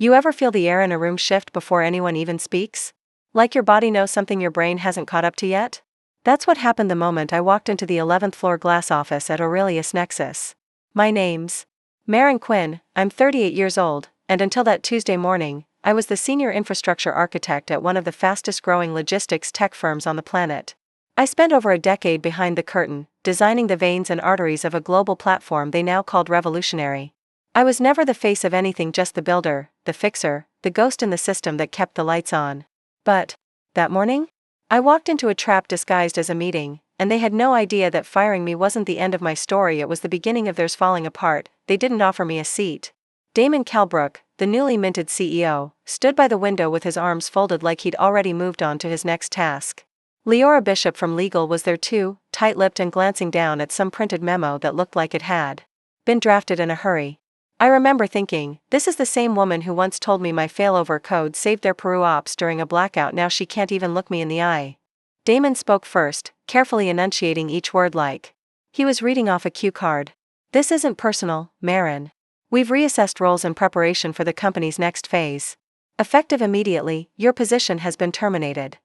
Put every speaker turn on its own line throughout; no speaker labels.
You ever feel the air in a room shift before anyone even speaks? Like your body knows something your brain hasn't caught up to yet? That's what happened the moment I walked into the 11th floor glass office at Aurelius Nexus. My name's Maren Quinn, I'm 38 years old, and until that Tuesday morning, I was the senior infrastructure architect at one of the fastest growing logistics tech firms on the planet. I spent over a decade behind the curtain, designing the veins and arteries of a global platform they now called revolutionary. I was never the face of anything, just the builder, the fixer, the ghost in the system that kept the lights on. But that morning, I walked into a trap disguised as a meeting, and they had no idea that firing me wasn't the end of my story, it was the beginning of theirs falling apart. They didn't offer me a seat. Damon Calder, the newly minted CEO, stood by the window with his arms folded like he'd already moved on to his next task. Leora Bishop from legal was there too, tight-lipped and glancing down at some printed memo that looked like it had been drafted in a hurry. I remember thinking, this is the same woman who once told me my failover code saved their Peru ops during a blackout. Now she can't even look me in the eye. Damon spoke first, carefully enunciating each word like he was reading off a cue card. This isn't personal, Maren. We've reassessed roles in preparation for the company's next phase. Effective immediately, your position has been terminated.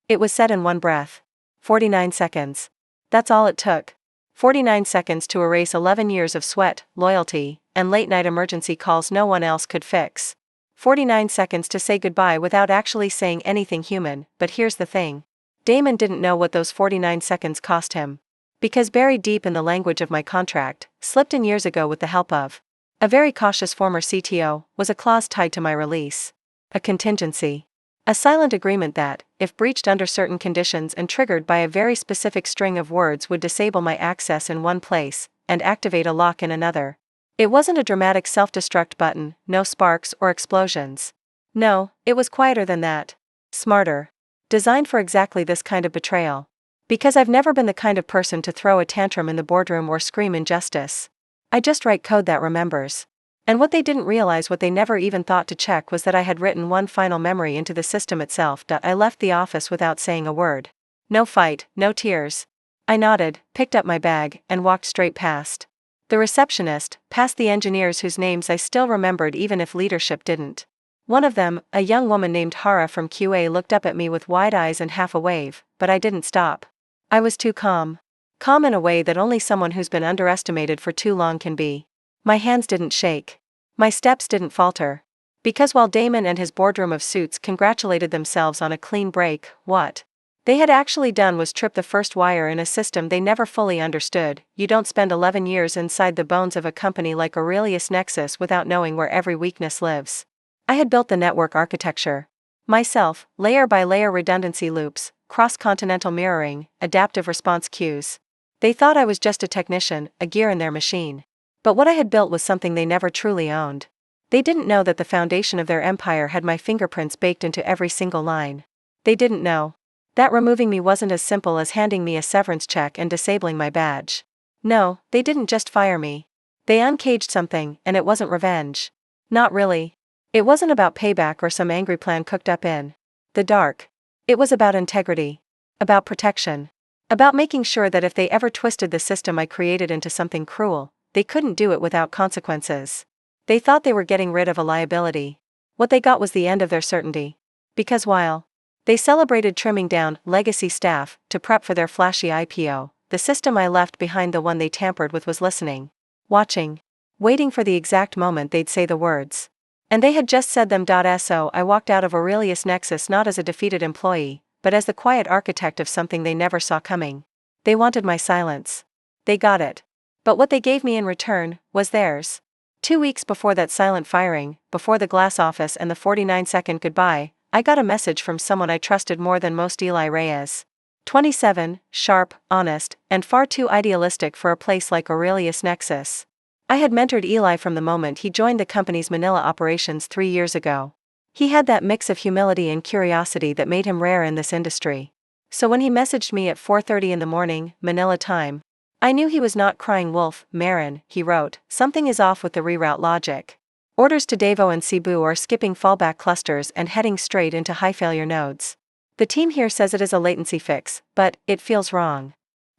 It was said in one breath. 49 seconds. That's all it took. 49 seconds to erase 11 years of sweat, loyalty, and late-night emergency calls no one else could fix. 49 seconds to say goodbye without actually saying anything human. But here's the thing. Damon didn't know what those 49 seconds cost him. Because buried deep in the language of my contract, slipped in years ago with the help of a very cautious former CTO, was a clause tied to my release. A contingency. A silent agreement that, if breached under certain conditions and triggered by a very specific string of words, would disable my access in one place and activate a lock in another. It wasn't a dramatic self-destruct button, no sparks or explosions. No, it was quieter than that. Smarter. Designed for exactly this kind of betrayal. Because I've never been the kind of person to throw a tantrum in the boardroom or scream injustice. I just write code that remembers. And what they didn't realize, what they never even thought to check, was that I had written one final memory into the system itself. I left the office without saying a word. No fight, no tears. I nodded, picked up my bag, and walked straight past the receptionist, past the engineers whose names I still remembered even if leadership didn't. One of them, a young woman named Hara from QA, looked up at me with wide eyes and half a wave, but I didn't stop. I was too calm. Calm in a way that only someone who's been underestimated for too long can be. My hands didn't shake. My steps didn't falter. Because while Damon and his boardroom of suits congratulated themselves on a clean break, what they had actually done was trip the first wire in a system they never fully understood. You don't spend 11 years inside the bones of a company like Aurelius Nexus without knowing where every weakness lives. I had built the network architecture myself, layer by layer, redundancy loops, cross-continental mirroring, adaptive response queues. They thought I was just a technician, a gear in their machine. But what I had built was something they never truly owned. They didn't know that the foundation of their empire had my fingerprints baked into every single line. They didn't know that removing me wasn't as simple as handing me a severance check and disabling my badge. No, they didn't just fire me. They uncaged something, and it wasn't revenge. Not really. It wasn't about payback or some angry plan cooked up in the dark. It was about integrity. About protection. About making sure that if they ever twisted the system I created into something cruel, they couldn't do it without consequences. They thought they were getting rid of a liability. What they got was the end of their certainty. Because while they celebrated trimming down legacy staff to prep for their flashy IPO, the system I left behind, the one they tampered with, was listening, watching, waiting for the exact moment they'd say the words. And they had just said them. So I walked out of Aurelius Nexus not as a defeated employee, but as the quiet architect of something they never saw coming. They wanted my silence. They got it. But what they gave me in return was theirs. 2 weeks before that silent firing, before the glass office and the 49-second goodbye, I got a message from someone I trusted more than most. Eli Reyes. 27, sharp, honest, and far too idealistic for a place like Aurelius Nexus. I had mentored Eli from the moment he joined the company's Manila operations 3 years ago. He had that mix of humility and curiosity that made him rare in this industry. So when he messaged me at 4:30 in the morning, Manila time, I knew he was not crying wolf. Maren, he wrote, something is off with the reroute logic. Orders to Davao and Cebu are skipping fallback clusters and heading straight into high failure nodes. The team here says it is a latency fix, but it feels wrong.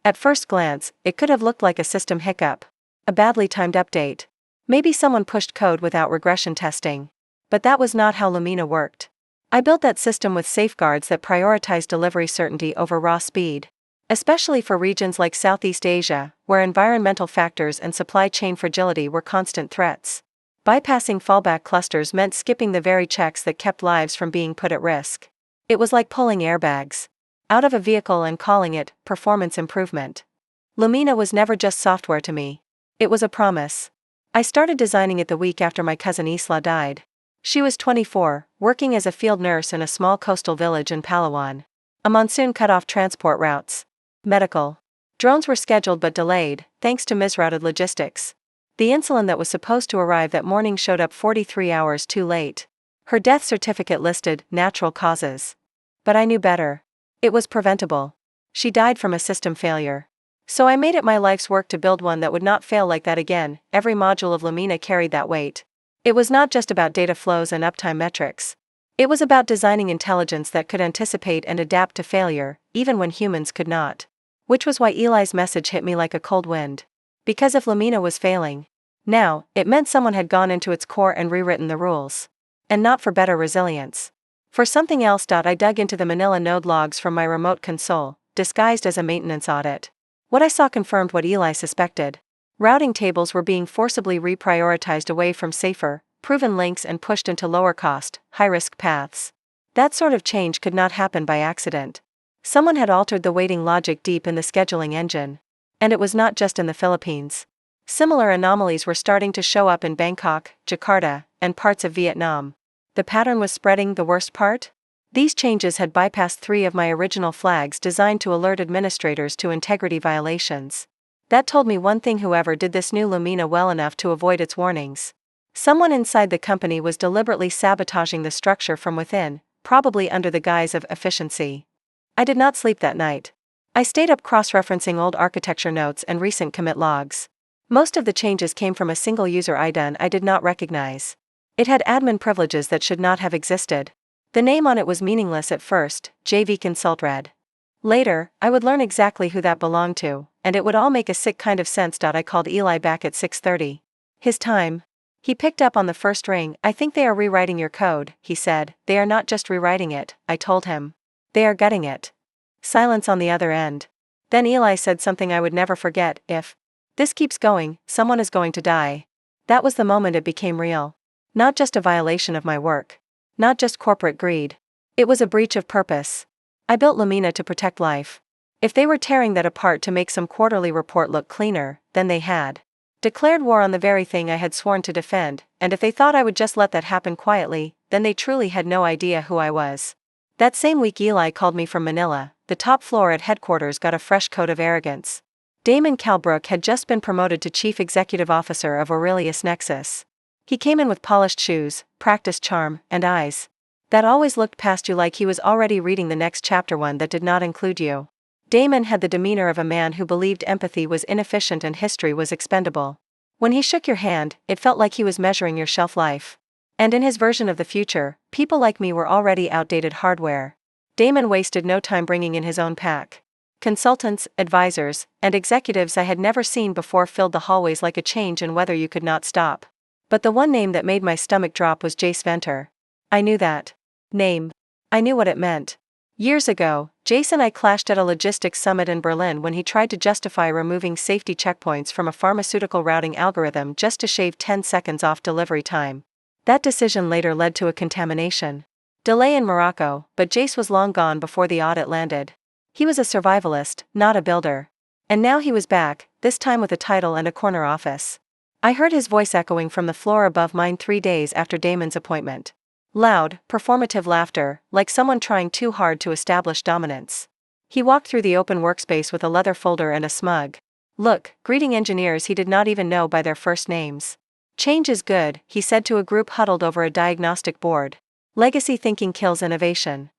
At first glance, it could have looked like a system hiccup. A badly timed update. Maybe someone pushed code without regression testing. But that was not how Lumena worked. I built that system with safeguards that prioritize delivery certainty over raw speed. Especially for regions like Southeast Asia, where environmental factors and supply chain fragility were constant threats. Bypassing fallback clusters meant skipping the very checks that kept lives from being put at risk. It was like pulling airbags out of a vehicle and calling it performance improvement. Lumena was never just software to me. It was a promise. I started designing it the week after my cousin Isla died. She was 24, working as a field nurse in a small coastal village in Palawan. A monsoon cut off transport routes. Medical drones were scheduled but delayed, thanks to misrouted logistics. The insulin that was supposed to arrive that morning showed up 43 hours too late. Her death certificate listed natural causes. But I knew better. It was preventable. She died from a system failure. So I made it my life's work to build one that would not fail like that again. Every module of Lumena carried that weight. It was not just about data flows and uptime metrics. It was about designing intelligence that could anticipate and adapt to failure, even when humans could not. Which was why Eli's message hit me like a cold wind. Because if Lumena was failing now, it meant someone had gone into its core and rewritten the rules. And not for better resilience. For something else. I dug into the Manila node logs from my remote console, disguised as a maintenance audit. What I saw confirmed what Eli suspected. Routing tables were being forcibly reprioritized away from safer, proven links and pushed into lower-cost, high-risk paths. That sort of change could not happen by accident. Someone had altered the weighting logic deep in the scheduling engine. And it was not just in the Philippines. Similar anomalies were starting to show up in Bangkok, Jakarta, and parts of Vietnam. The pattern was spreading. The worst part? These changes had bypassed 3 of my original flags designed to alert administrators to integrity violations. That told me one thing: whoever did this knew Lumena well enough to avoid its warnings. Someone inside the company was deliberately sabotaging the structure from within, probably under the guise of efficiency. I did not sleep that night. I stayed up cross-referencing old architecture notes and recent commit logs. Most of the changes came from a single user IDN I did not recognize. It had admin privileges that should not have existed. The name on it was meaningless at first, JV Consult read. Later, I would learn exactly who that belonged to, and it would all make a sick kind of sense. I called Eli back at 6:30. His time. He picked up on the first ring. "I think they are rewriting your code," he said. "They are not just rewriting it," I told him. "They are gutting it." Silence on the other end. Then Eli said something I would never forget: "If this keeps going, someone is going to die." That was the moment it became real. Not just a violation of my work. Not just corporate greed. It was a breach of purpose. I built Lumena to protect life. If they were tearing that apart to make some quarterly report look cleaner, then they had declared war on the very thing I had sworn to defend, and if they thought I would just let that happen quietly, then they truly had no idea who I was. That same week Eli called me from Manila. The top floor at headquarters got a fresh coat of arrogance. Maren Calder had just been promoted to Chief Executive Officer of Aurelius Nexus. He came in with polished shoes, practiced charm, and eyes that always looked past you like he was already reading the next chapter, one that did not include you. Damon had the demeanor of a man who believed empathy was inefficient and history was expendable. When he shook your hand, it felt like he was measuring your shelf life. And in his version of the future, people like me were already outdated hardware. Damon wasted no time bringing in his own pack. Consultants, advisors, and executives I had never seen before filled the hallways like a change in weather you could not stop. But the one name that made my stomach drop was Jace Venter. I knew that name. I knew what it meant. Years ago, Jace and I clashed at a logistics summit in Berlin when he tried to justify removing safety checkpoints from a pharmaceutical routing algorithm just to shave 10 seconds off delivery time. That decision later led to a contamination delay in Morocco, but Jace was long gone before the audit landed. He was a survivalist, not a builder. And now he was back, this time with a title and a corner office. I heard his voice echoing from the floor above mine 3 days after Damon's appointment. Loud, performative laughter, like someone trying too hard to establish dominance. He walked through the open workspace with a leather folder and a smug look, greeting engineers he did not even know by their first names. "Change is good," he said to a group huddled over a diagnostic board. "Legacy thinking kills innovation."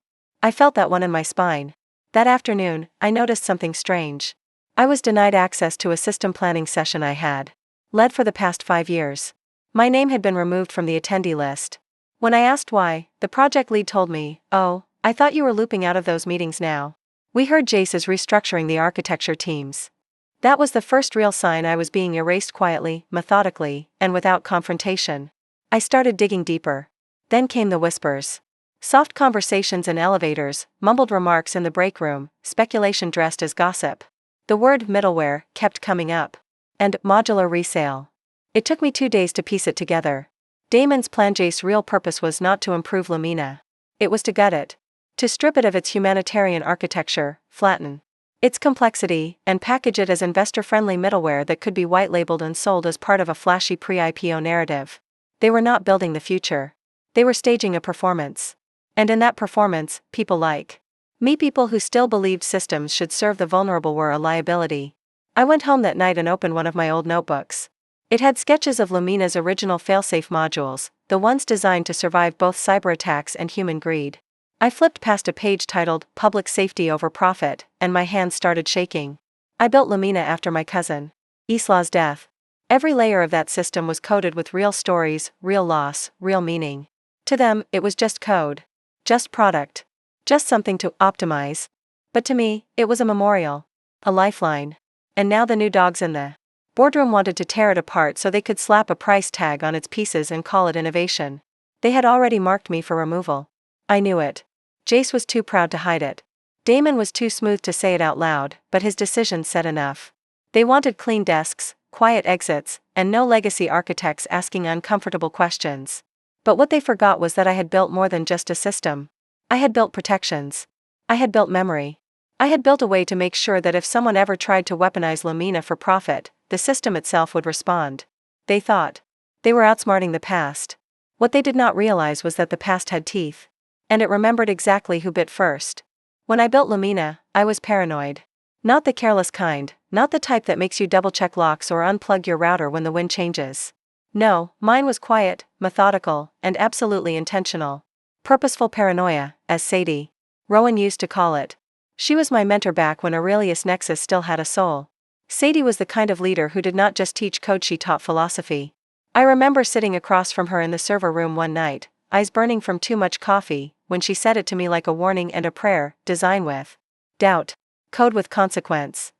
I felt that one in my spine. That afternoon, I noticed something strange. I was denied access to a system planning session I had led for the past 5 years. My name had been removed from the attendee list. When I asked why, the project lead told me, "Oh, I thought you were looping out of those meetings now. We heard Jace is restructuring the architecture teams." That was the first real sign I was being erased quietly, methodically, and without confrontation. I started digging deeper. Then came the whispers. Soft conversations in elevators, mumbled remarks in the break room, speculation dressed as gossip. The word middleware kept coming up. And modular resale. It took me 2 days to piece it together. Damon's plan. Jace's real purpose was not to improve Lumena. It was to gut it. To strip it of its humanitarian architecture, flatten its complexity, and package it as investor-friendly middleware that could be white-labeled and sold as part of a flashy pre-IPO narrative. They were not building the future. They were staging a performance. And in that performance, people like me, people who still believed systems should serve the vulnerable, were a liability. I went home that night and opened one of my old notebooks. It had sketches of Lumena's original failsafe modules, the ones designed to survive both cyber attacks and human greed. I flipped past a page titled Public Safety Over Profit, and my hands started shaking. I built Lumena after my cousin Isla's death. Every layer of that system was coded with real stories, real loss, real meaning. To them, it was just code. Just product. Just something to optimize. But to me, it was a memorial. A lifeline. And now the new dogs in the boardroom wanted to tear it apart so they could slap a price tag on its pieces and call it innovation. They had already marked me for removal. I knew it. Jace was too proud to hide it. Damon was too smooth to say it out loud, but his decision said enough. They wanted clean desks, quiet exits, and no legacy architects asking uncomfortable questions. But what they forgot was that I had built more than just a system. I had built protections. I had built memory. I had built a way to make sure that if someone ever tried to weaponize Lumena for profit, the system itself would respond. They thought they were outsmarting the past. What they did not realize was that the past had teeth. And it remembered exactly who bit first. When I built Lumena, I was paranoid. Not the careless kind, not the type that makes you double-check locks or unplug your router when the wind changes. No, mine was quiet, methodical, and absolutely intentional. Purposeful paranoia, as Sadie Rowan used to call it. She was my mentor back when Aurelius Nexus still had a soul. Sadie was the kind of leader who did not just teach code, she taught philosophy. I remember sitting across from her in the server room one night, eyes burning from too much coffee, when she said it to me like a warning and a prayer: design with doubt, code with consequence.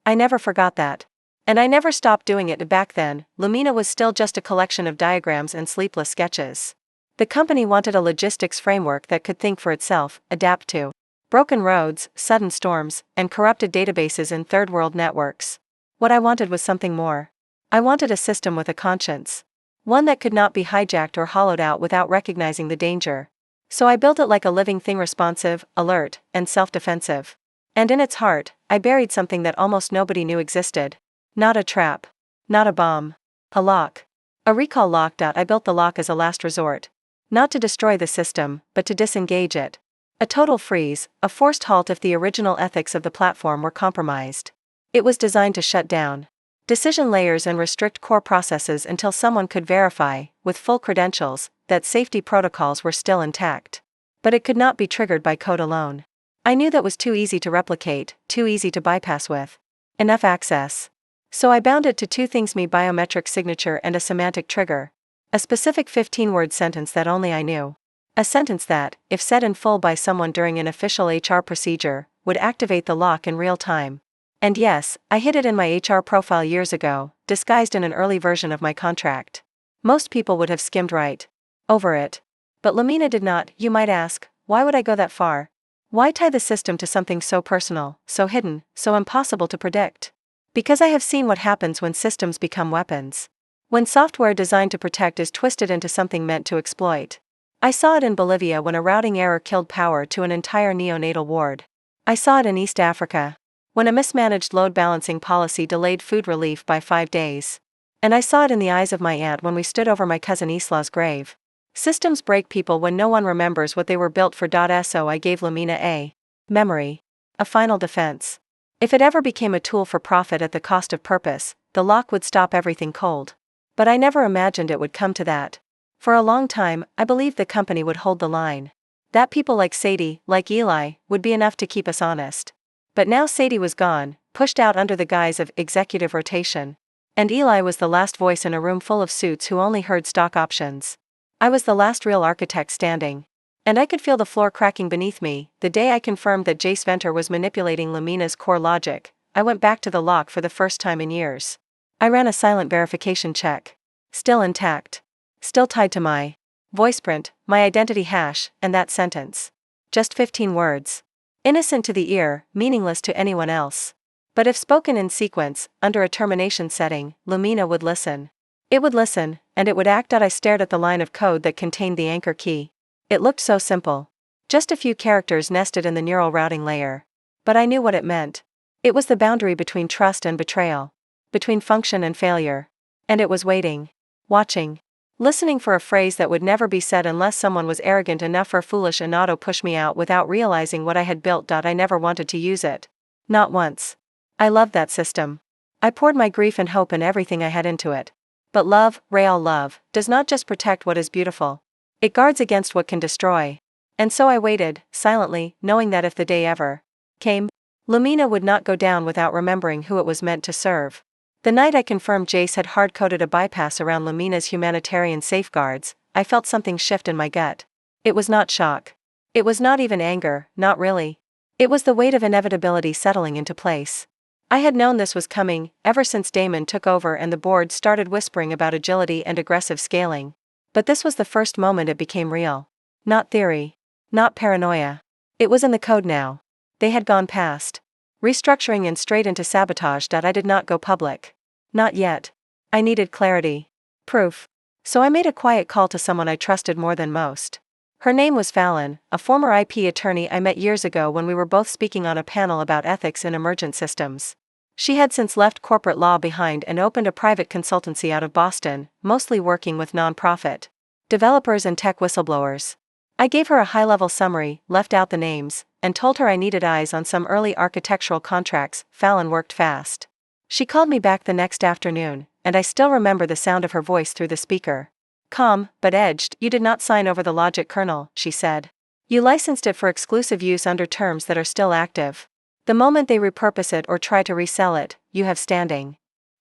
I never forgot that. And I never stopped doing it. Back then, Lumena was still just a collection of diagrams and sleepless sketches. The company wanted a logistics framework that could think for itself, adapt to broken roads, sudden storms, and corrupted databases in third-world networks. What I wanted was something more. I wanted a system with a conscience. One that could not be hijacked or hollowed out without recognizing the danger. So I built it like a living thing, responsive, alert, and self-defensive. And in its heart, I buried something that almost nobody knew existed. Not a trap. Not a bomb. A lock. A recall lock. I built the lock as a last resort. Not to destroy the system, but to disengage it. A total freeze, a forced halt if the original ethics of the platform were compromised. It was designed to shut down decision layers and restrict core processes until someone could verify, with full credentials, that safety protocols were still intact. But it could not be triggered by code alone. I knew that was too easy to replicate, too easy to bypass with enough access. So I bound it to two things: me biometric signature and a semantic trigger. A specific 15-word sentence that only I knew. A sentence that, if said in full by someone during an official HR procedure, would activate the lock in real time. And yes, I hid it in my HR profile years ago, disguised in an early version of my contract. Most people would have skimmed right over it. But Lumena did not. You might ask, why would I go that far? Why tie the system to something so personal, so hidden, so impossible to predict? Because I have seen what happens when systems become weapons. When software designed to protect is twisted into something meant to exploit. I saw it in Bolivia when a routing error killed power to an entire neonatal ward. I saw it in East Africa, when a mismanaged load balancing policy delayed food relief by 5 days. And I saw it in the eyes of my aunt when we stood over my cousin Isla's grave. Systems break people when no one remembers what they were built for. So I gave Lumena a memory, a final defense. If it ever became a tool for profit at the cost of purpose, the lock would stop everything cold. But I never imagined it would come to that. For a long time, I believed the company would hold the line. That people like Sadie, like Eli, would be enough to keep us honest. But now Sadie was gone, pushed out under the guise of executive rotation. And Eli was the last voice in a room full of suits who only heard stock options. I was the last real architect standing. And I could feel the floor cracking beneath me. The day I confirmed that Jace Venter was manipulating Lumena's core logic, I went back to the lock for the first time in years. I ran a silent verification check. Still intact. Still tied to my voice print, my identity hash, and that sentence. Just 15 words. Innocent to the ear, meaningless to anyone else. But if spoken in sequence, under a termination setting, Lumena would listen. It would listen, and it would act out. I stared at the line of code that contained the anchor key. It looked so simple. Just a few characters nested in the neural routing layer. But I knew what it meant. It was the boundary between trust and betrayal. Between function and failure. And it was waiting. Watching. Listening for a phrase that would never be said unless someone was arrogant enough or foolish enough to push me out without realizing what I had built. I never wanted to use it. Not once. I loved that system. I poured my grief and hope and everything I had into it. But love, real love, does not just protect what is beautiful. It guards against what can destroy. And so I waited, silently, knowing that if the day ever came, Lumena would not go down without remembering who it was meant to serve. The night I confirmed Jace had hard-coded a bypass around Lumena's humanitarian safeguards, I felt something shift in my gut. It was not shock. It was not even anger, not really. It was the weight of inevitability settling into place. I had known this was coming, ever since Damon took over and the board started whispering about agility and aggressive scaling. But this was the first moment it became real. Not theory. Not paranoia. It was in the code now. They had gone past restructuring and straight into sabotage. I did not go public. Not yet. I needed clarity. Proof. So I made a quiet call to someone I trusted more than most. Her name was Fallon, a former IP attorney I met years ago when we were both speaking on a panel about ethics in emergent systems. She had since left corporate law behind and opened a private consultancy out of Boston, mostly working with nonprofit developers and tech whistleblowers. I gave her a high-level summary, left out the names, and told her I needed eyes on some early architectural contracts. Fallon worked fast. She called me back the next afternoon, and I still remember the sound of her voice through the speaker. Calm, but edged. You did not sign over the logic kernel, she said. You licensed it for exclusive use under terms that are still active. The moment they repurpose it or try to resell it, you have standing.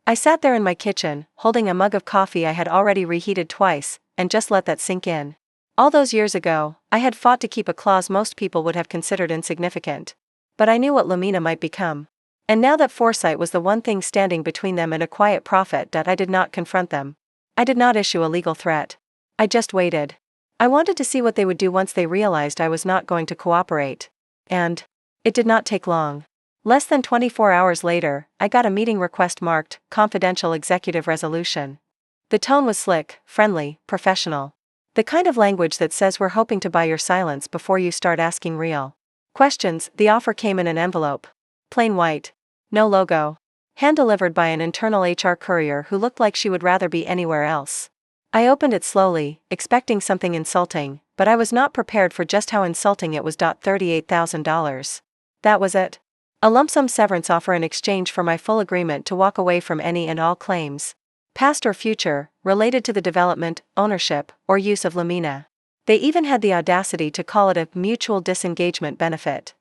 I sat there in my kitchen, holding a mug of coffee I had already reheated twice, and just let that sink in. All those years ago, I had fought to keep a clause most people would have considered insignificant. But I knew what Lumena might become. And now that foresight was the one thing standing between them and a quiet profit, that I did not confront them. I did not issue a legal threat. I just waited. I wanted to see what they would do once they realized I was not going to cooperate. And it did not take long. Less than 24 hours later, I got a meeting request marked Confidential Executive Resolution. The tone was slick, friendly, professional. The kind of language that says we're hoping to buy your silence before you start asking real questions. The offer came in an envelope. Plain white. No logo. Hand-delivered by an internal HR courier who looked like she would rather be anywhere else. I opened it slowly, expecting something insulting, but I was not prepared for just how insulting it was. $38,000. That was it. A lump sum severance offer in exchange for my full agreement to walk away from any and all claims, past or future, related to the development, ownership, or use of Lumena. They even had the audacity to call it a mutual disengagement benefit.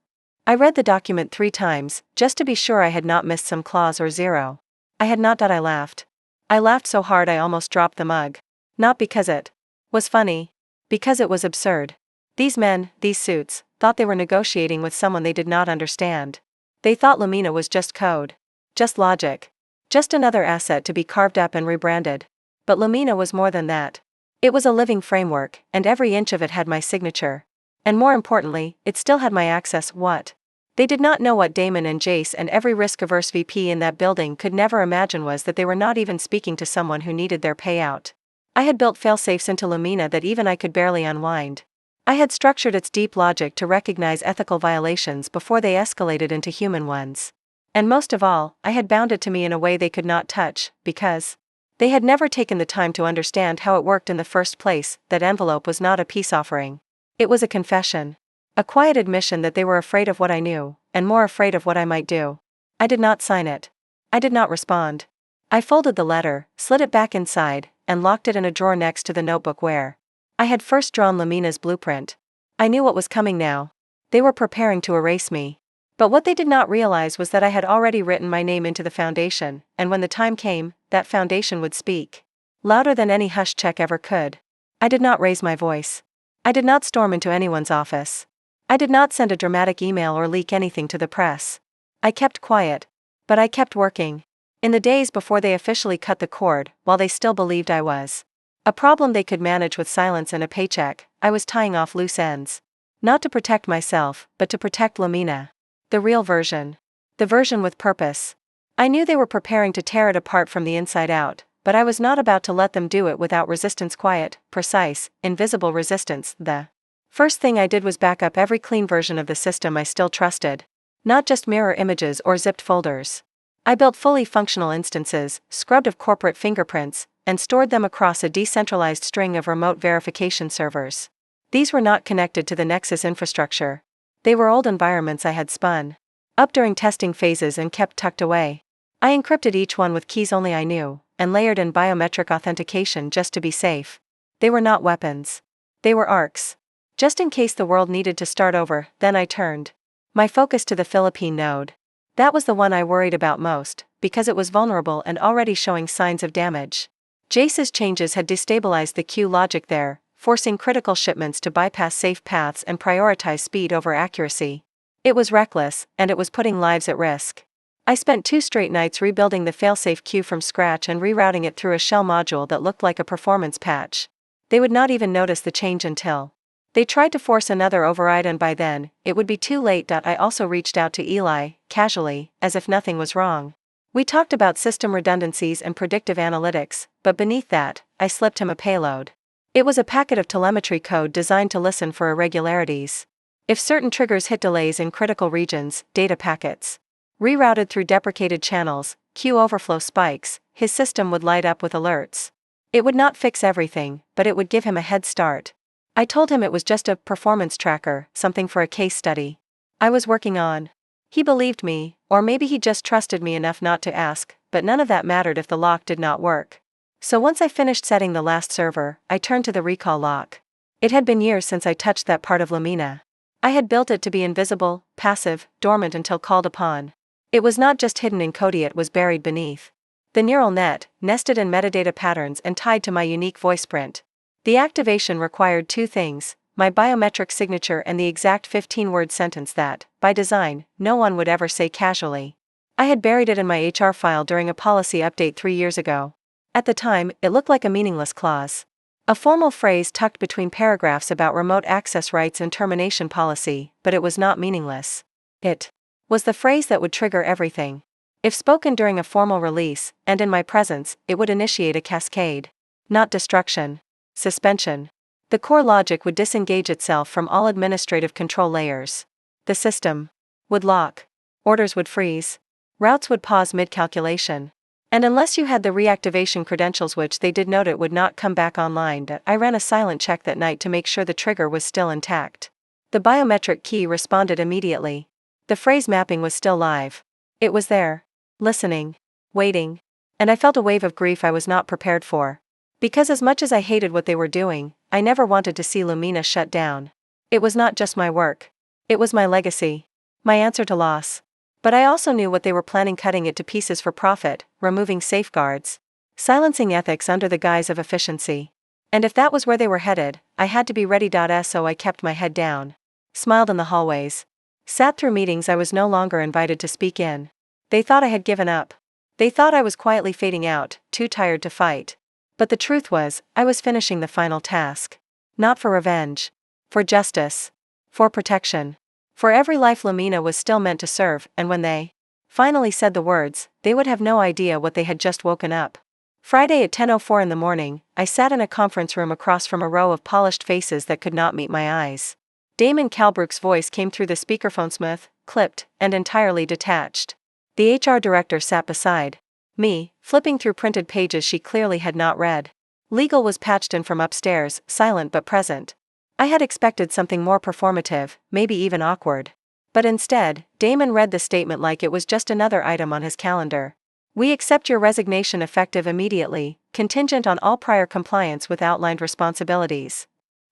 I read the document 3 times, just to be sure I had not missed some clause or zero. I had not. I laughed. I laughed so hard I almost dropped the mug. Not because it was funny. Because it was absurd. These men, these suits, thought they were negotiating with someone they did not understand. They thought Lumena was just code. Just logic. Just another asset to be carved up and rebranded. But Lumena was more than that. It was a living framework, and every inch of it had my signature. And more importantly, it still had my access. What they did not know, what Damon and Jace and every risk-averse VP in that building could never imagine, was that they were not even speaking to someone who needed their payout. I had built failsafes into Lumena that even I could barely unwind. I had structured its deep logic to recognize ethical violations before they escalated into human ones. And most of all, I had bound it to me in a way they could not touch, because they had never taken the time to understand how it worked in the first place. That envelope was not a peace offering. It was a confession. A quiet admission that they were afraid of what I knew, and more afraid of what I might do. I did not sign it. I did not respond. I folded the letter, slid it back inside, and locked it in a drawer next to the notebook where I had first drawn Lumena's blueprint. I knew what was coming now. They were preparing to erase me. But what they did not realize was that I had already written my name into the foundation, and when the time came, that foundation would speak. Louder than any hush check ever could. I did not raise my voice. I did not storm into anyone's office. I did not send a dramatic email or leak anything to the press. I kept quiet. But I kept working. In the days before they officially cut the cord, while they still believed I was A problem they could manage with silence and a paycheck. I was tying off loose ends. Not to protect myself, but to protect Lumena. The real version. The version with purpose. I knew they were preparing to tear it apart from the inside out, but I was not about to let them do it without resistance. Quiet, precise, invisible resistance. The first thing I did was back up every clean version of the system I still trusted. Not just mirror images or zipped folders. I built fully functional instances, scrubbed of corporate fingerprints, and stored them across a decentralized string of remote verification servers. These were not connected to the Nexus infrastructure. They were old environments I had spun up during testing phases and kept tucked away. I encrypted each one with keys only I knew, and layered in biometric authentication just to be safe. They were not weapons. They were arcs. Just in case the world needed to start over. Then I turned my focus to the Philippine node. That was the one I worried about most, because it was vulnerable and already showing signs of damage. Jace's changes had destabilized the queue logic there, forcing critical shipments to bypass safe paths and prioritize speed over accuracy. It was reckless, and it was putting lives at risk. I spent 2 straight nights rebuilding the failsafe queue from scratch and rerouting it through a shell module that looked like a performance patch. They would not even notice the change until they tried to force another override, and by then, it would be too late. I also reached out to Eli, casually, as if nothing was wrong. We talked about system redundancies and predictive analytics, but beneath that, I slipped him a payload. It was a packet of telemetry code designed to listen for irregularities. If certain triggers hit delays in critical regions, data packets rerouted through deprecated channels, queue overflow spikes, his system would light up with alerts. It would not fix everything, but it would give him a head start. I told him it was just a performance tracker, something for a case study I was working on. He believed me, or maybe he just trusted me enough not to ask, but none of that mattered if the lock did not work. So once I finished setting the last server, I turned to the recall lock. It had been years since I touched that part of Lumena. I had built it to be invisible, passive, dormant until called upon. It was not just hidden in code, it was buried beneath the neural net, nested in metadata patterns and tied to my unique voice print. The activation required 2 things, my biometric signature and the exact 15-word sentence that, by design, no one would ever say casually. I had buried it in my HR file during a policy update 3 years ago. At the time, it looked like a meaningless clause. A formal phrase tucked between paragraphs about remote access rights and termination policy, but it was not meaningless. It was the phrase that would trigger everything. If spoken during a formal release, and in my presence, it would initiate a cascade. Not destruction. Suspension. The core logic would disengage itself from all administrative control layers. The system would lock. Orders would freeze. Routes would pause mid-calculation. And unless you had the reactivation credentials, which they did note, it would not come back online. I ran a silent check that night to make sure the trigger was still intact. The biometric key responded immediately. The phrase mapping was still live. It was there. Listening. Waiting. And I felt a wave of grief I was not prepared for. Because as much as I hated what they were doing, I never wanted to see Lumena shut down. It was not just my work. It was my legacy. My answer to loss. But I also knew what they were planning, cutting it to pieces for profit, removing safeguards, silencing ethics under the guise of efficiency. And if that was where they were headed, I had to be ready. So I kept my head down. Smiled in the hallways. Sat through meetings I was no longer invited to speak in. They thought I had given up. They thought I was quietly fading out, too tired to fight. But the truth was, I was finishing the final task. Not for revenge. For justice. For protection. For every life Lumena was still meant to serve, and when they finally said the words, they would have no idea what they had just woken up. Friday at 10:04 in the morning, I sat in a conference room across from a row of polished faces that could not meet my eyes. Maren Calder's voice came through the speakerphone, smooth, clipped, and entirely detached. The HR director sat beside me, flipping through printed pages she clearly had not read. Legal was patched in from upstairs, silent but present. I had expected something more performative, maybe even awkward. But instead, Damon read the statement like it was just another item on his calendar. We accept your resignation effective immediately, contingent on all prior compliance with outlined responsibilities.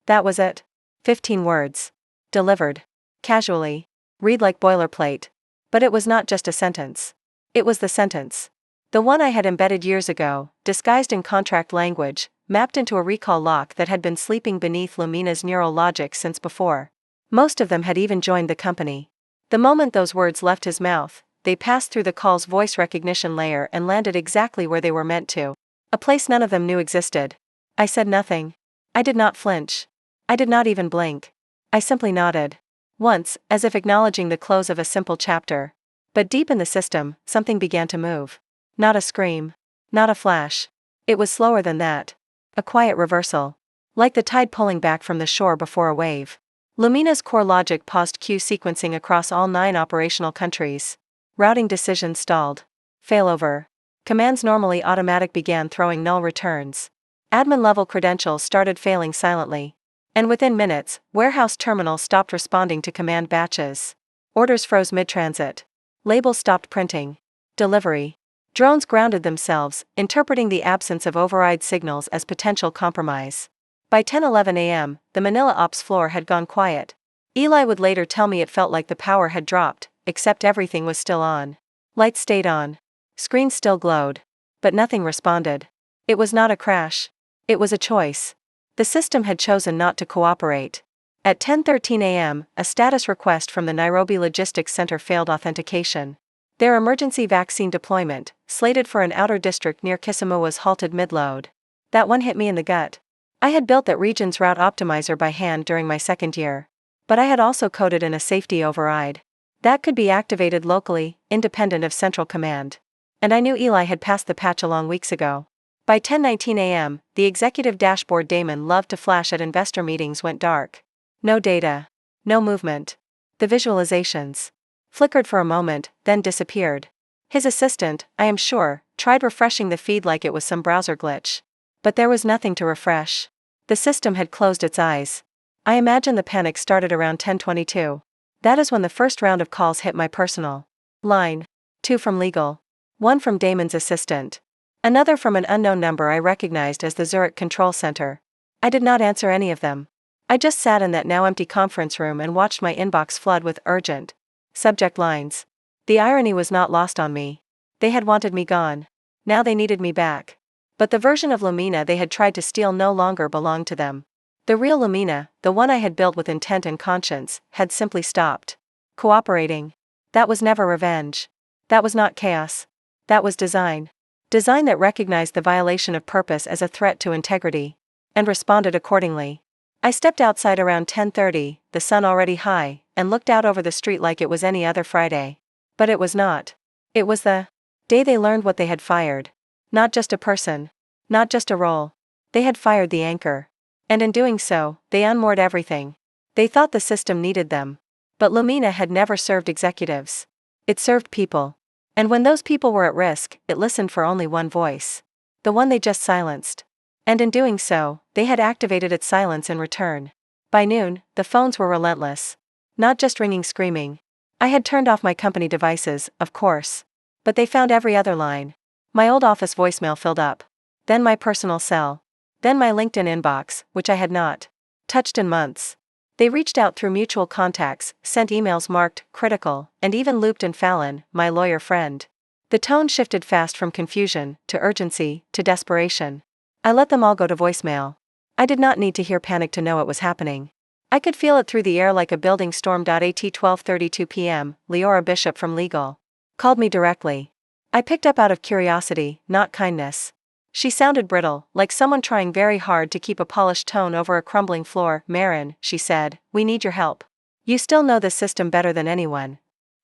That was it. 15 words. Delivered. Casually. Read like boilerplate. But it was not just a sentence. It was the sentence. The one I had embedded years ago, disguised in contract language, mapped into a recall lock that had been sleeping beneath Lumena's neural logic since before most of them had even joined the company. The moment those words left his mouth, they passed through the call's voice recognition layer and landed exactly where they were meant to. A place none of them knew existed. I said nothing. I did not flinch. I did not even blink. I simply nodded. Once, as if acknowledging the close of a simple chapter. But deep in the system, something began to move. Not a scream. Not a flash. It was slower than that. A quiet reversal. Like the tide pulling back from the shore before a wave. Lumena's core logic paused queue sequencing across all 9 operational countries. Routing decisions stalled. Failover. Commands normally automatic began throwing null returns. Admin-level credentials started failing silently. And within minutes, warehouse terminals stopped responding to command batches. Orders froze mid-transit. Labels stopped printing. Delivery. Drones grounded themselves, interpreting the absence of override signals as potential compromise. By 10:11 a.m., the Manila ops floor had gone quiet. Eli would later tell me it felt like the power had dropped, except everything was still on. Lights stayed on. Screens still glowed. But nothing responded. It was not a crash. It was a choice. The system had chosen not to cooperate. At 10:13 a.m., a status request from the Nairobi Logistics Center failed authentication. Their emergency vaccine deployment, slated for an outer district near Kisumu, was halted mid-load. That one hit me in the gut. I had built that region's route optimizer by hand during my second year. But I had also coded in a safety override. That could be activated locally, independent of central command. And I knew Eli had passed the patch along weeks ago. By 10:19 a.m., the executive dashboard Damon loved to flash at investor meetings went dark. No data. No movement. The visualizations flickered for a moment, then disappeared. His assistant, I am sure, tried refreshing the feed like it was some browser glitch. But there was nothing to refresh. The system had closed its eyes. I imagine the panic started around 10:22. That is when the first round of calls hit my personal line. 2 from legal. 1 from Damon's assistant. Another from an unknown number I recognized as the Zurich Control Center. I did not answer any of them. I just sat in that now empty conference room and watched my inbox flood with urgent subject lines. The irony was not lost on me. They had wanted me gone. Now they needed me back. But the version of Lumena they had tried to steal no longer belonged to them. The real Lumena, the one I had built with intent and conscience, had simply stopped cooperating. That was never revenge. That was not chaos. That was design. Design that recognized the violation of purpose as a threat to integrity. And responded accordingly. I stepped outside around 10:30, the sun already high, and looked out over the street like it was any other Friday. But it was not. It was the day they learned what they had fired. Not just a person. Not just a role. They had fired the anchor. And in doing so, they unmoored everything. They thought the system needed them. But Lumena had never served executives. It served people. And when those people were at risk, it listened for only one voice. The one they just silenced. And in doing so, they had activated its silence in return. By noon, the phones were relentless. Not just ringing screaming. I had turned off my company devices, of course. But they found every other line. My old office voicemail filled up. Then my personal cell. Then my LinkedIn inbox, which I had not touched in months. They reached out through mutual contacts, sent emails marked critical, and even looped in Fallon, my lawyer friend. The tone shifted fast from confusion, to urgency, to desperation. I let them all go to voicemail. I did not need to hear panic to know it was happening. I could feel it through the air like a building storm. At 12:32 p.m., Leora Bishop from Legal called me directly. I picked up out of curiosity, not kindness. She sounded brittle, like someone trying very hard to keep a polished tone over a crumbling floor. Maren, she said, we need your help. You still know the system better than anyone.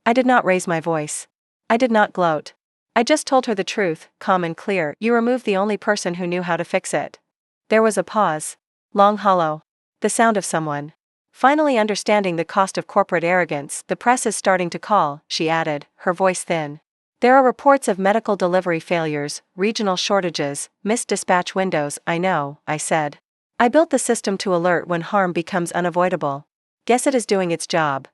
I did not raise my voice. I did not gloat. I just told her the truth, calm and clear. You removed the only person who knew how to fix it. There was a pause. Long, hollow. The sound of someone finally understanding the cost of corporate arrogance. The press is starting to call, she added, her voice thin. There are reports of medical delivery failures, regional shortages, missed dispatch windows. I know, I said. I built the system to alert when harm becomes unavoidable. Guess it is doing its job.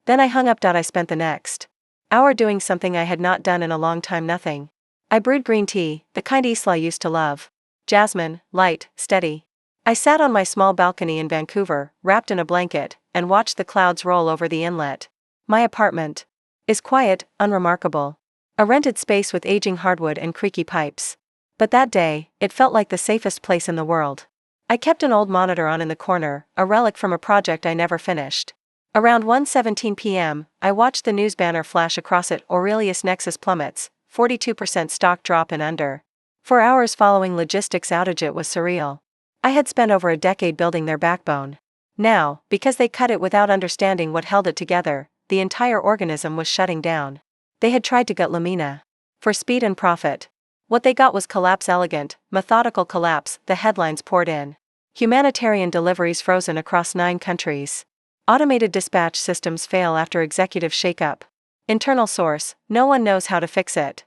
Then I hung up. I spent the next hour doing something I had not done in a long time. Nothing. I brewed green tea, the kind Isla used to love. Jasmine, light, steady. I sat on my small balcony in Vancouver, wrapped in a blanket, and watched the clouds roll over the inlet. My apartment is quiet, unremarkable. A rented space with aging hardwood and creaky pipes. But that day, it felt like the safest place in the world. I kept an old monitor on in the corner, a relic from a project I never finished. Around 1:17 p.m., I watched the news banner flash across it. Aurelius Nexus plummets, 42% stock drop in under 4 hours following logistics outage. It was surreal. I had spent over a decade building their backbone. Now, because they cut it without understanding what held it together, the entire organism was shutting down. They had tried to gut Lumena. For speed and profit. What they got was collapse, elegant, methodical collapse. The headlines poured in. Humanitarian deliveries frozen across 9 countries. Automated dispatch systems fail after executive shakeup. Internal source, no one knows how to fix it.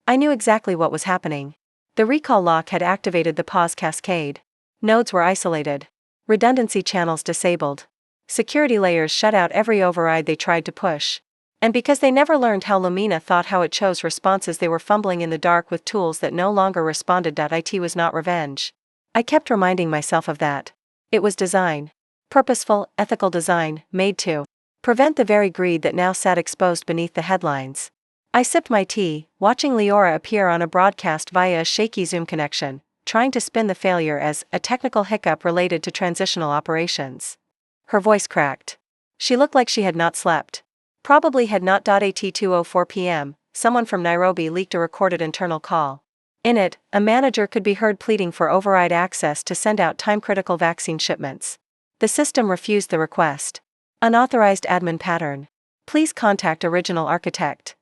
I knew exactly what was happening. The recall lock had activated the pause cascade. Nodes were isolated. Redundancy channels disabled. Security layers shut out every override they tried to push. And because they never learned how Lumena thought, how it chose responses, they were fumbling in the dark with tools that no longer responded. It was not revenge. I kept reminding myself of that. It was design. Purposeful, ethical design, made to prevent the very greed that now sat exposed beneath the headlines. I sipped my tea, watching Leora appear on a broadcast via a shaky Zoom connection, trying to spin the failure as a technical hiccup related to transitional operations. Her voice cracked. She looked like she had not slept. Probably had not. At 2:04 p.m., someone from Nairobi leaked a recorded internal call. In it, a manager could be heard pleading for override access to send out time-critical vaccine shipments. The system refused the request. Unauthorized admin pattern. Please contact original architect.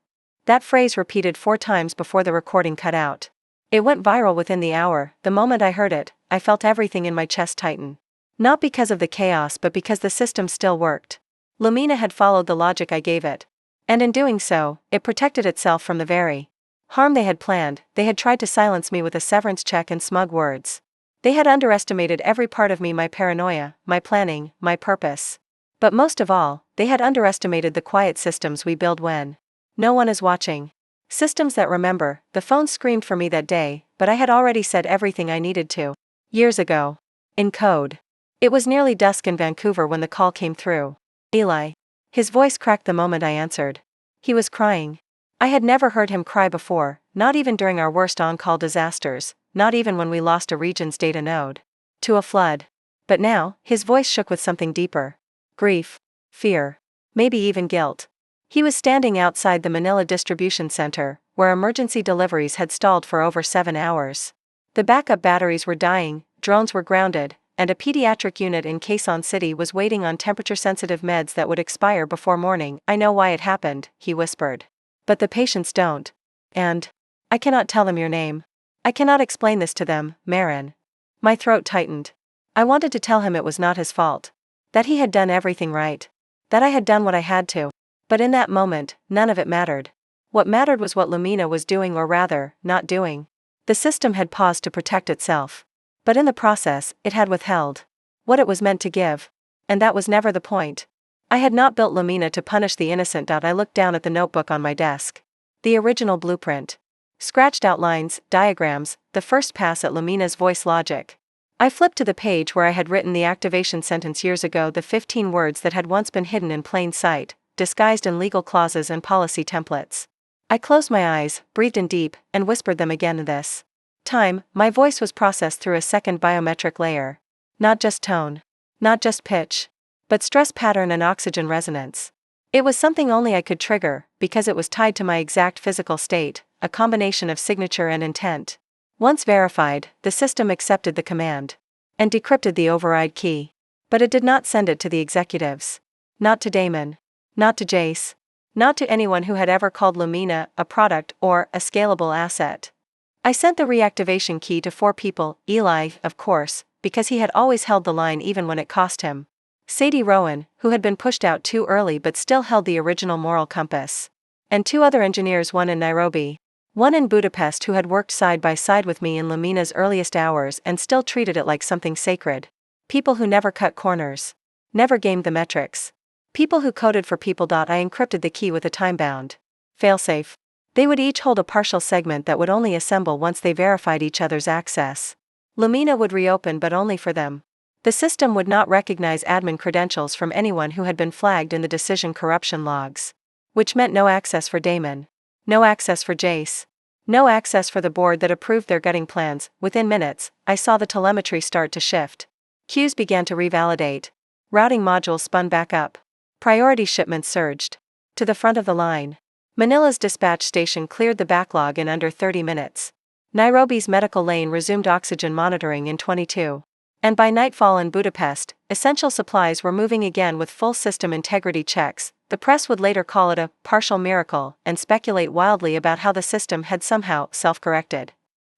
That phrase repeated 4 times before the recording cut out. It went viral within the hour. The moment I heard it, I felt everything in my chest tighten. Not because of the chaos, but because the system still worked. Lumena had followed the logic I gave it. And in doing so, it protected itself from the very harm they had planned. They had tried to silence me with a severance check and smug words. They had underestimated every part of me, my paranoia, my planning, my purpose. But most of all, they had underestimated the quiet systems we build when no one is watching. Systems that remember. The phone screamed for me that day, but I had already said everything I needed to. Years ago. In code. It was nearly dusk in Vancouver when the call came through. Eli. His voice cracked the moment I answered. He was crying. I had never heard him cry before, not even during our worst on-call disasters, not even when we lost a region's data node to a flood. But now, his voice shook with something deeper. Grief. Fear. Maybe even guilt. He was standing outside the Manila distribution center, where emergency deliveries had stalled for over 7 hours. The backup batteries were dying, drones were grounded, and a pediatric unit in Quezon City was waiting on temperature-sensitive meds that would expire before morning. I know why it happened, he whispered. But the patients don't. And I cannot tell them your name. I cannot explain this to them, Maren. My throat tightened. I wanted to tell him it was not his fault. That he had done everything right. That I had done what I had to. But in that moment, none of it mattered. What mattered was what Lumena was doing, or rather, not doing. The system had paused to protect itself. But in the process, it had withheld what it was meant to give. And that was never the point. I had not built Lumena to punish the innocent. I looked down at the notebook on my desk. The original blueprint. Scratched outlines, diagrams, the first pass at Lumena's voice logic. I flipped to the page where I had written the activation sentence years ago, the 15 words that had once been hidden in plain sight, disguised in legal clauses and policy templates. I closed my eyes, breathed in deep, and whispered them again. This time, my voice was processed through a second biometric layer. Not just tone. Not just pitch. But stress pattern and oxygen resonance. It was something only I could trigger, because it was tied to my exact physical state, a combination of signature and intent. Once verified, the system accepted the command. And decrypted the override key. But it did not send it to the executives. Not to Damon. Not to Jace. Not to anyone who had ever called Lumena a product or a scalable asset. I sent the reactivation key to 4 people, Eli, of course, because he had always held the line even when it cost him. Sadie Rowan, who had been pushed out too early but still held the original moral compass. And 2 other engineers, one in Nairobi, one in Budapest, who had worked side by side with me in Lumena's earliest hours and still treated it like something sacred. People who never cut corners. Never gamed the metrics. People who coded for people. I encrypted the key with a time-bound failsafe. They would each hold a partial segment that would only assemble once they verified each other's access. Lumena would reopen, but only for them. The system would not recognize admin credentials from anyone who had been flagged in the decision corruption logs. Which meant no access for Damon. No access for Jace. No access for the board that approved their gutting plans. Within minutes, I saw the telemetry start to shift. Queues began to revalidate. Routing modules spun back up. Priority shipments surged to the front of the line. Manila's dispatch station cleared the backlog in under 30 minutes. Nairobi's medical lane resumed oxygen monitoring in 22. And by nightfall in Budapest, essential supplies were moving again with full system integrity checks. The press would later call it a partial miracle and speculate wildly about how the system had somehow self-corrected.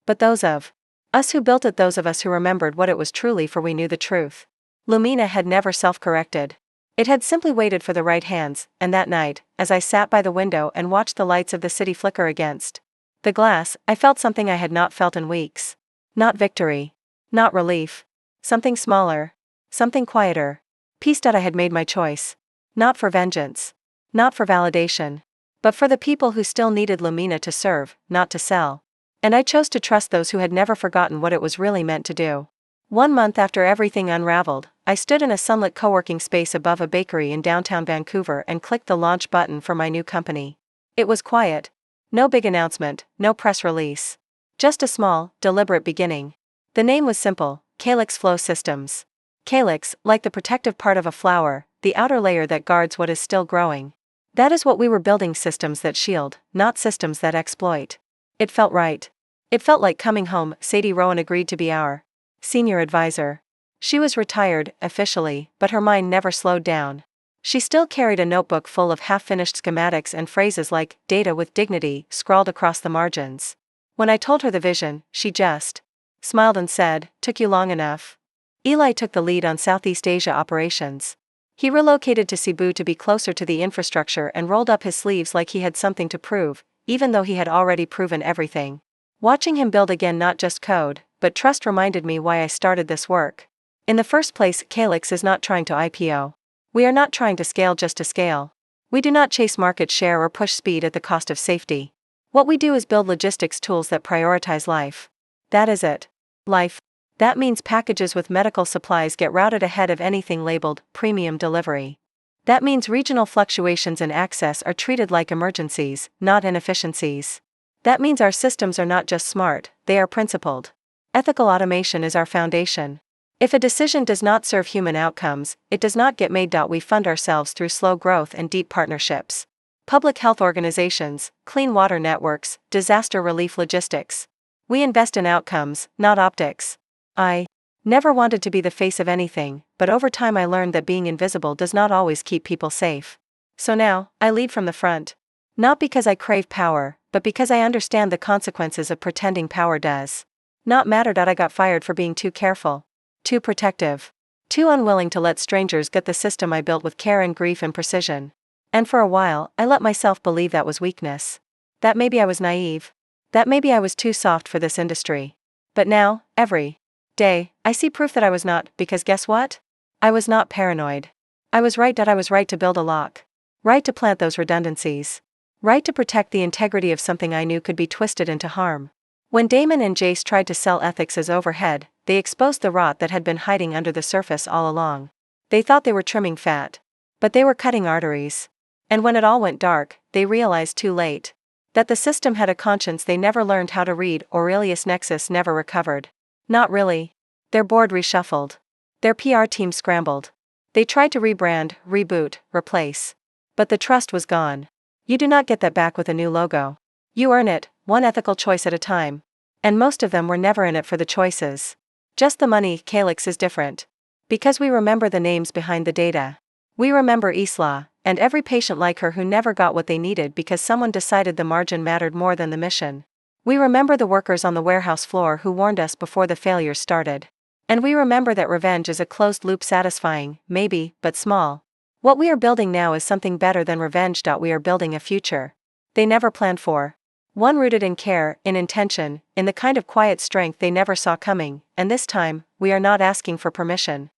But those of us who built it, those of us who remembered what it was truly, for we knew the truth. Lumena had never self-corrected. It had simply waited for the right hands, and that night, as I sat by the window and watched the lights of the city flicker against the glass, I felt something I had not felt in weeks. Not victory. Not relief. Something smaller. Something quieter. Peace that I had made my choice. Not for vengeance. Not for validation. But for the people who still needed Lumena to serve, not to sell. And I chose to trust those who had never forgotten what it was really meant to do. 1 month after everything unraveled, I stood in a sunlit co-working space above a bakery in downtown Vancouver and clicked the launch button for my new company. It was quiet. No big announcement, no press release. Just a small, deliberate beginning. The name was simple: Calyx Flow Systems. Calyx, like the protective part of a flower, the outer layer that guards what is still growing. That is what we were building: systems that shield, not systems that exploit. It felt right. It felt like coming home. Sadie Rowan agreed to be our senior advisor. She was retired, officially, but her mind never slowed down. She still carried a notebook full of half-finished schematics and phrases like "data with dignity" scrawled across the margins. When I told her the vision, she just smiled and said, "Took you long enough." Eli took the lead on Southeast Asia operations. He relocated to Cebu to be closer to the infrastructure and rolled up his sleeves like he had something to prove, even though he had already proven everything. Watching him build again not just code, but trust reminded me why I started this work. In the first place, Calyx is not trying to IPO. We are not trying to scale just to scale. We do not chase market share or push speed at the cost of safety. What we do is build logistics tools that prioritize life. That is it. Life. That means packages with medical supplies get routed ahead of anything labeled premium delivery. That means regional fluctuations in access are treated like emergencies, not inefficiencies. That means our systems are not just smart, they are principled. Ethical automation is our foundation. If a decision does not serve human outcomes, it does not get made. We fund ourselves through slow growth and deep partnerships. Public health organizations, clean water networks, disaster relief logistics. We invest in outcomes, not optics. I never wanted to be the face of anything, but over time I learned that being invisible does not always keep people safe. So now, I lead from the front. Not because I crave power, but because I understand the consequences of pretending power does not matter. I got fired for being too careful. Too protective. Too unwilling to let strangers get the system I built with care and grief and precision. And for a while, I let myself believe that was weakness. That maybe I was naive. That maybe I was too soft for this industry. But now, every day, I see proof that I was not, because guess what? I was not paranoid. I was right. I was right to build a lock. Right to plant those redundancies. Right to protect the integrity of something I knew could be twisted into harm. When Damon and Jace tried to sell ethics as overhead, they exposed the rot that had been hiding under the surface all along. They thought they were trimming fat. But they were cutting arteries. And when it all went dark, they realized too late that the system had a conscience they never learned how to read. Aurelius Nexus never recovered. Not really. Their board reshuffled. Their PR team scrambled. They tried to rebrand, reboot, replace. But the trust was gone. You do not get that back with a new logo. You earn it, one ethical choice at a time. And most of them were never in it for the choices. Just the money. Calyx is different. Because we remember the names behind the data. We remember Isla, and every patient like her who never got what they needed because someone decided the margin mattered more than the mission. We remember the workers on the warehouse floor who warned us before the failures started. And we remember that revenge is a closed loop, satisfying, maybe, but small. What we are building now is something better than revenge. We are building a future they never planned for. One rooted in care, in intention, in the kind of quiet strength they never saw coming, and this time, we are not asking for permission.